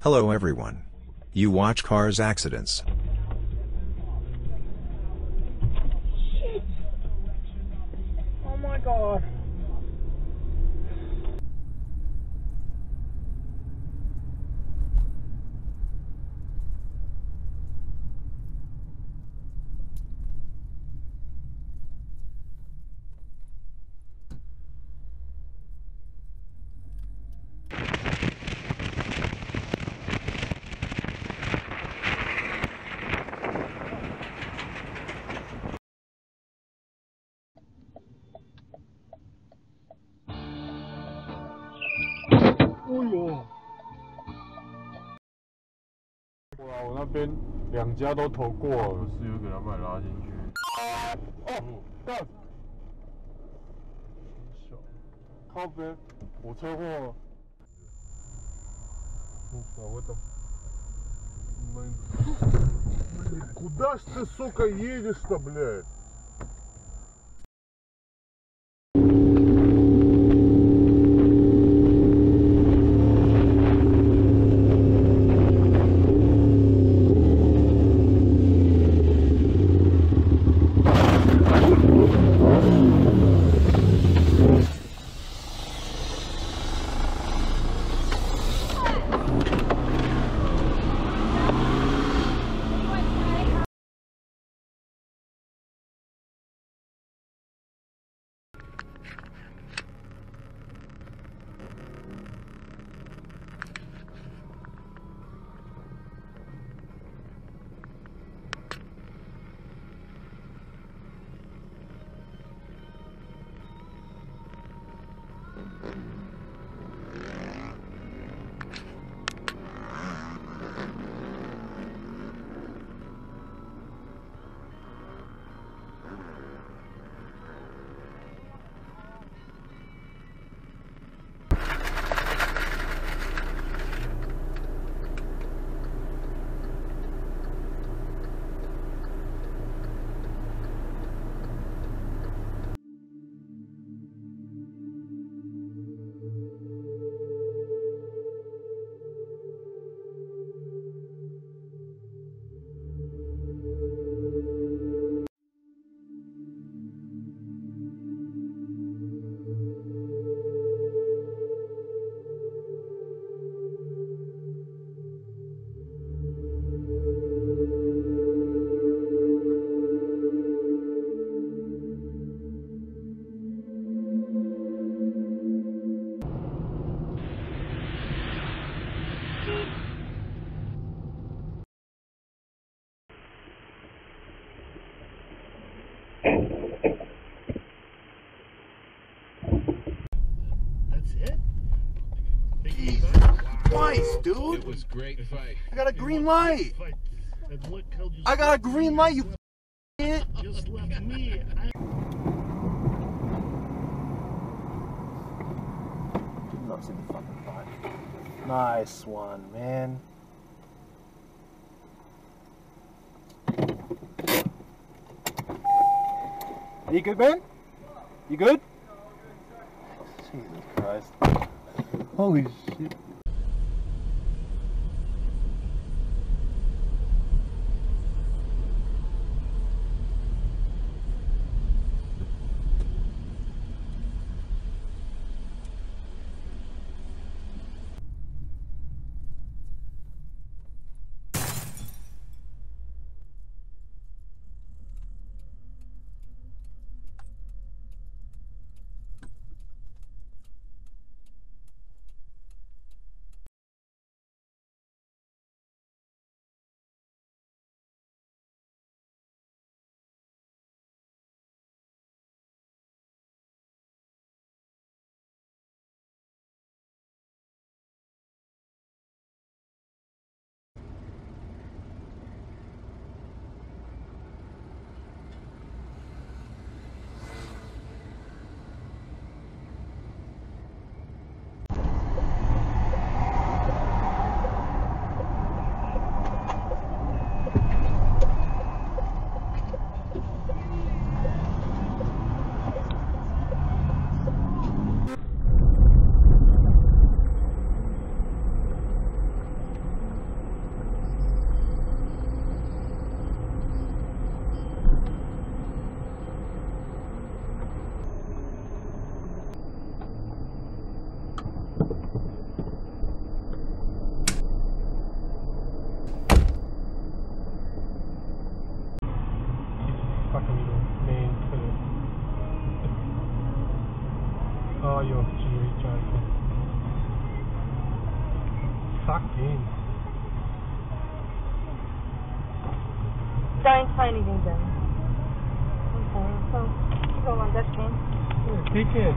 Hello everyone. You watch Cars Accidents. Shit! Oh my god.哇，我那边2家都投过了，我室友给他把你拉进去。哦，干！靠边，我车祸。Ну, в этом. Куда ж ты, сука, едешь-то, блядь? That's it? Jesus Christ, dude! It was great fight. I got a green light! And look how just I got a green light, you idiot! just left me. Nuts in the fucking butt. Nice one, man. You good, man? You good? Jesus Christ. Holy shit. sucked in. Don't say anything, then. Okay, so go on, that's fine. Take it.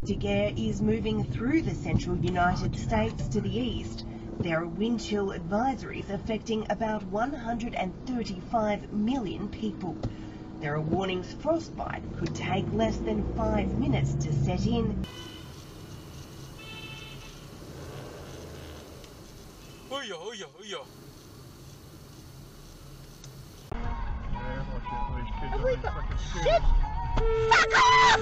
Arctic air is moving through the central United States to the east. There are wind chill advisories affecting about 135 million people. There are warnings frostbite could take less than 5 minutes to set in. Shit! Fuck off!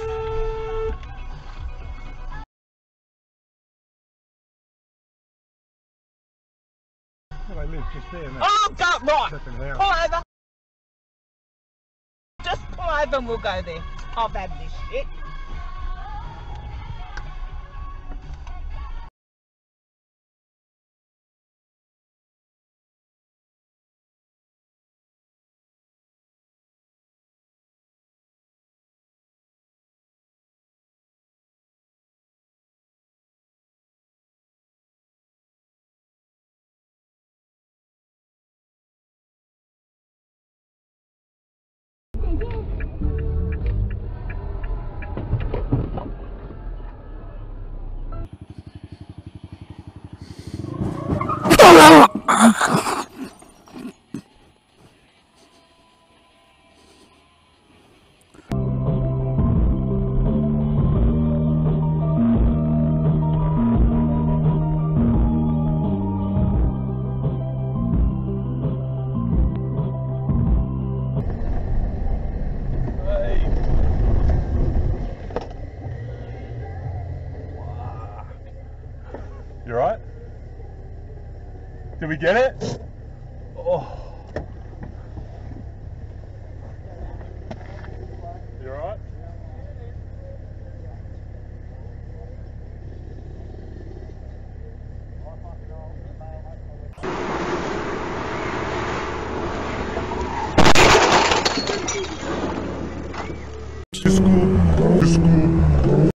Well, I live just there, mate. Oh, God, right! Second house. Pull over! Just pull over and we'll go there. I've had this shit. You alright? Did we get it? Oh. You alright? It's cool. It's cool.